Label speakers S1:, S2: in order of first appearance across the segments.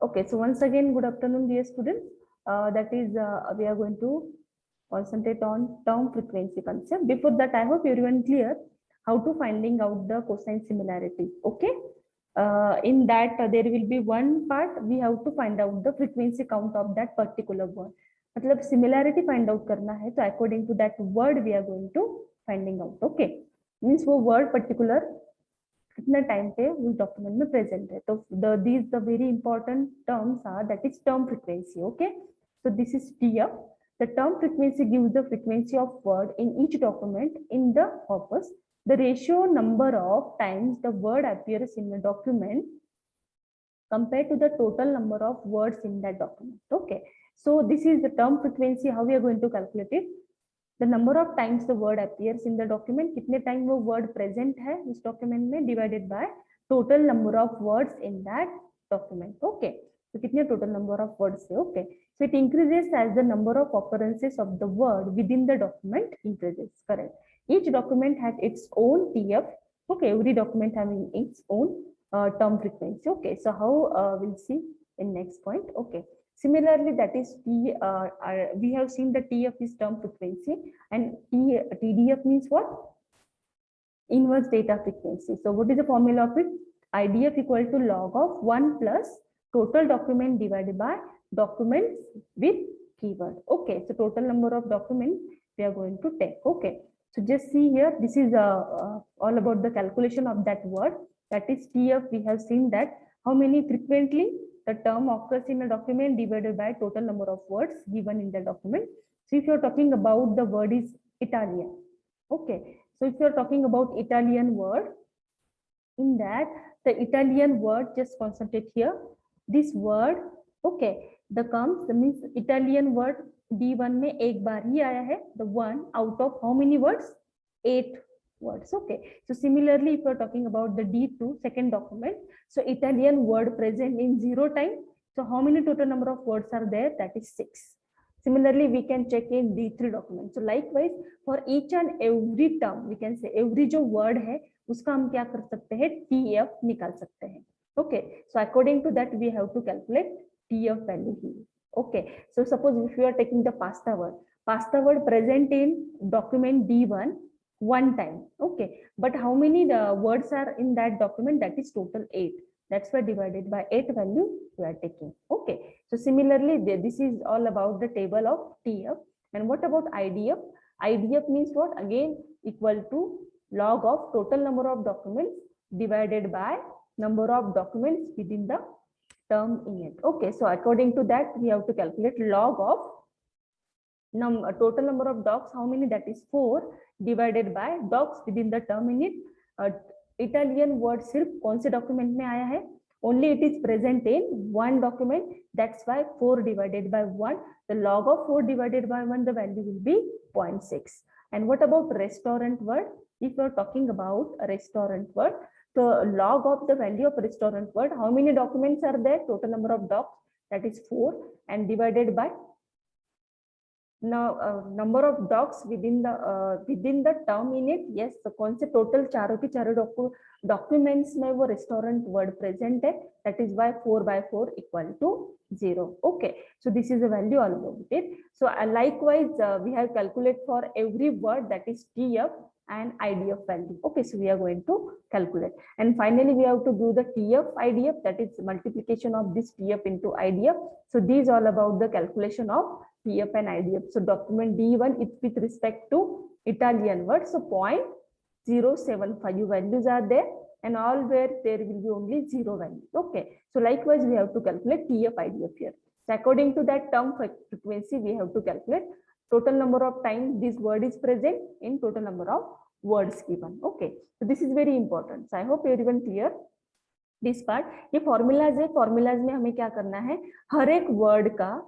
S1: Okay, so once again, good afternoon, dear students. That is, we are going to concentrate on term frequency concept. Before that, I hope everyone clear how to finding out the cosine similarity. Okay, in that there will be one part we have to find out the frequency count of that particular word. मतलब similarity find out करना है तो according to that word we are going to finding out. Okay, means वो word particular कितना time पे उस document में present है तो these the very important terms are that is term frequency. Okay, so this is TF. The term frequency gives the frequency of word in each document in the corpus. The ratio number of times the word appears in the document compared to the total number of words in that document. Okay, so this is the term frequency. How we are going to calculate it? The number of times the word appears in the document, कितने time वो word present है उस document में, divided by total number of words in that document. Okay, so कितने total number of words है. Okay, so it increases as the number of occurrences of the word within the document increases. Correct. Each document has its own TF. Okay, every document having its own term frequency. Okay, so how we'll see in next point. Okay. Similarly, that is we have seen the TF is term frequency and TDF means what? Inverse data frequency. So what is the formula of it? IDF equal to log of 1 plus total document divided by documents with keyword. Okay, so total number of documents we are going to take. Okay, so just see here, this is all about the calculation of that word. That is TF. We have seen that how many frequently the term occurs in a document divided by total number of words given in the document. So if you're talking about the word is Italian. Okay, so if you're talking about Italian word, in that the Italian word, just concentrate here, this word. Okay, the comes, the means Italian word D1 में एक बार ही आया है, the one out of how many words? 8 words. Okay, so similarly if you're talking about the D2 second document, so Italian word present in 0 time, so how many total number of words are there? That is 6. Similarly we can check in D3 document. So likewise for each and every term we can say every जो word है उसका हम क्या कर सकते हैं? TF निकाल सकते हैं. Okay, so according to that we have to calculate TF value here. Okay, so suppose if you are taking the pasta word present in document D1 one time. Okay, but how many words are in that document? That is total 8. That's why divided by 8 value we are taking. Okay, so similarly this is all about the table of TF. And what about IDF? IDF means what? Again equal to log of total number of documents divided by number of documents within the term in it. Okay, so according to that we have to calculate log of total number of docs, how many? That is 4 divided by docs within the term in it. Italian word सिर्फ कौन से document में आया है? Only it is present in one document. That's why 4 divided by 1. The log of 4 divided by 1, the value will be 0.6. And what about restaurant word? If you are talking about a restaurant word, the log of the value of restaurant word, how many documents are there? Total number of docs, that is 4, and divided by now number of docs within the term in it. Yes, so कौन से total चारों के चारों documents में वो restaurant word present है, that is why 4 by 4 equal to 0. Okay, so this is the value all about it. So likewise we have calculate for every word, that is TF and IDF value. Okay, so we are going to calculate, and finally we have to do the TF IDF, that is multiplication of this TF into IDF. So these all about the calculation of TF and IDF. So document D1 is with respect to Italian word, so 0.075 values are there, and all where there will be only 0 value. Okay, so likewise we have to calculate TF IDF here. So according to that term frequency we have to calculate total number of times this word is present in total number of words given. Okay, so this is very important. So I hope everyone clear this part. ये formulas है, formulas में हमें क्या करना है? हर एक word का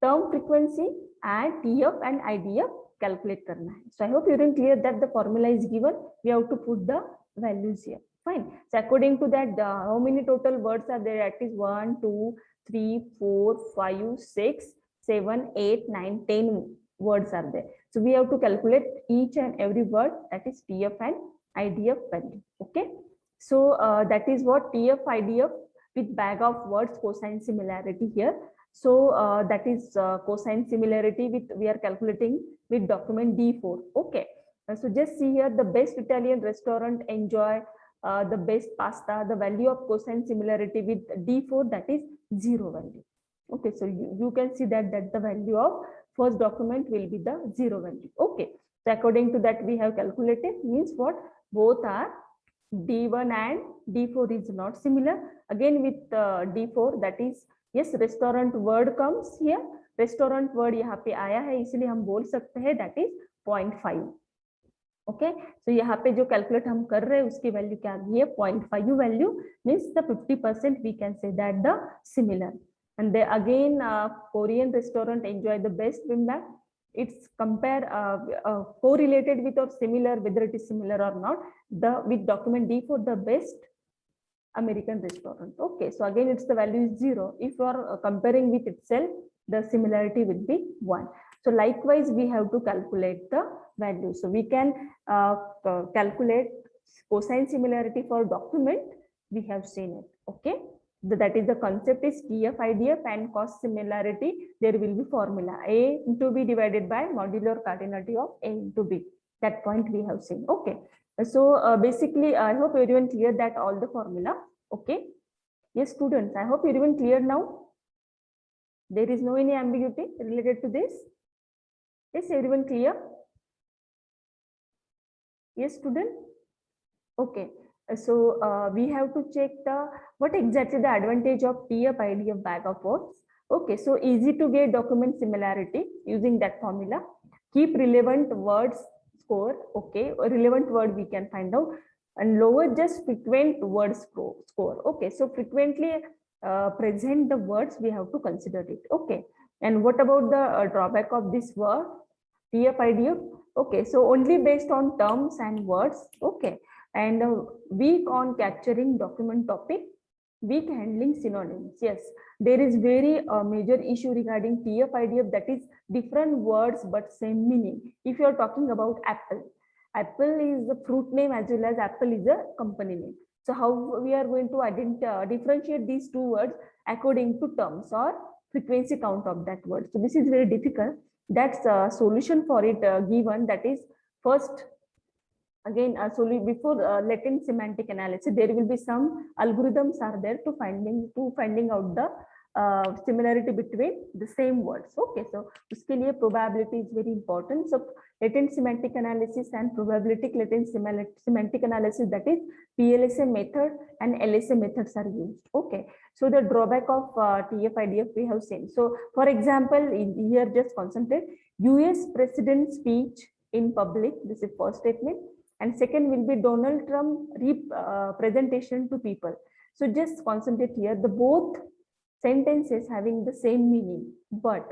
S1: term frequency and TF and IDF calculate करना है. So I hope you are clear that the formula is given. We have to put the values here. Fine. So according to that, how many total words are there? That is 1, 2, 3, 4, 5, 6, 7, 8, 9, 10 words are there. So we have to calculate each and every word, that is TF and IDF value. Okay. So that is what TF IDF with bag of words cosine similarity here. So that is cosine similarity with we are calculating with document D4. Okay. So just see here, the best Italian restaurant enjoy the best pasta. The value of cosine similarity with D4, that is 0 value. Okay, so you can see that the value of first document will be the 0 value. Okay, so according to that we have calculated, means what, both are D1 and D4 is not similar. Again with D4, that is yes, restaurant word comes here, restaurant word यहाँ पे आया है, इसलिए हम बोल सकते हैं that is 0.5. Okay, तो यहाँ पे जो कैलकुलेट हम कर रहे हैं उसकी वैल्यू क्या आ गई है, 0.5 value, means the 50% we can say that the similar. And they again Korean restaurant enjoy the best bibimbap. It's compare correlated with or similar, whether it is similar or not, the with document D for the best American restaurant. Okay, so again it's the value is 0. If you are comparing with itself, the similarity will be 1. So likewise we have to calculate the value. So we can calculate cosine similarity for document. We have seen it. Okay, that is the concept is TF, IDF and cost similarity. There will be formula A into B divided by modular cardinality of A into B. That point we have seen. Okay, so basically I hope everyone clear that all the formula. Okay, yes students, I hope everyone clear now. There is no any ambiguity related to this. Yes, everyone clear? Yes student. Okay, so we have to check the what exactly the advantage of TF, IDF bag of words. Okay, so easy to get document similarity using that formula. Keep relevant words score. Okay, a relevant word we can find out, and lower just frequent word score. Okay, so frequently present the words we have to consider it. Okay, and what about the drawback of this word TF, IDF? Okay, so only based on terms and words. Okay, and weak on capturing document topic, weak handling synonyms. Yes, there is very major issue regarding TF, IDF, that is different words but same meaning. If you are talking about apple, apple is the fruit name as well as apple is a company name. So how we are going to differentiate these two words according to terms or frequency count of that word. So this is very difficult. That's a solution for it given, that is first again before latent semantic analysis there will be some algorithms are there to finding out the similarity between the same words. Okay, so uske liye probability is very important. So latent semantic analysis and probabilistic latent semantic analysis, that is PLSA method and LSA methods are used. Okay, so the drawback of TF, IDF we have seen. So for example, here just concentrate US president speech in public, this is first statement, and second will be Donald Trump presentation to people. So just concentrate here, the both sentences having the same meaning, but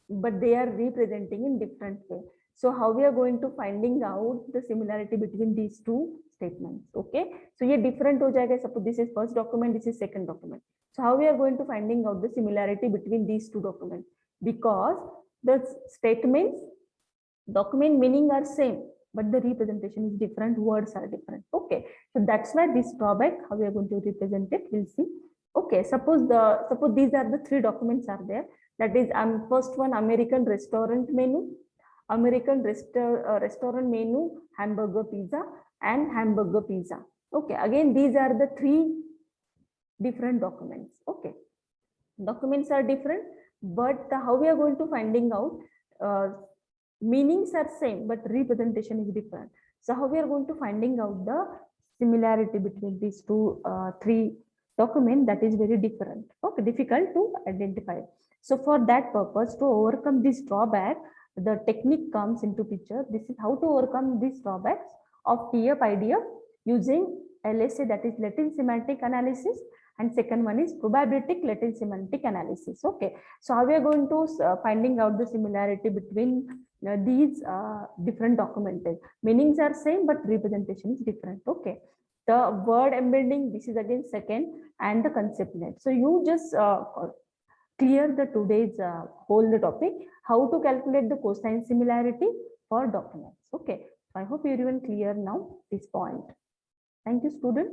S1: they are representing in different way. So how we are going to finding out the similarity between these two statements? Okay, so ये different हो जाएगा. Suppose this is first document, this is second document. So how we are going to finding out the similarity between these two documents? Because the statements, document meaning are same, but the representation is different, words are different. Okay, so that's why this drawback, how we are going to represent it, we'll see. Okay, suppose these are the three documents are there. That is first one, American restaurant menu, American restaurant menu, hamburger pizza and hamburger pizza. Okay, again these are the three different documents. Okay, documents are different, but how we are going to finding out meanings are same but representation is different. So how we are going to finding out the similarity between these two three documents, that is very different. Okay, difficult to identify. So for that purpose, to overcome this drawback, the technique comes into picture. This is how to overcome these drawbacks of TF, IDF using LSA, that is latent semantic analysis, and second one is probabilistic latent semantic analysis. Okay, so how we are going to finding out the similarity between these different documents? Meanings are same but representation is different. Okay, the word embedding, this is again second, and the concept net. So you just clear the today's whole the topic, how to calculate the cosine similarity for documents. Okay, I hope everyone clear now this point. Thank you, student.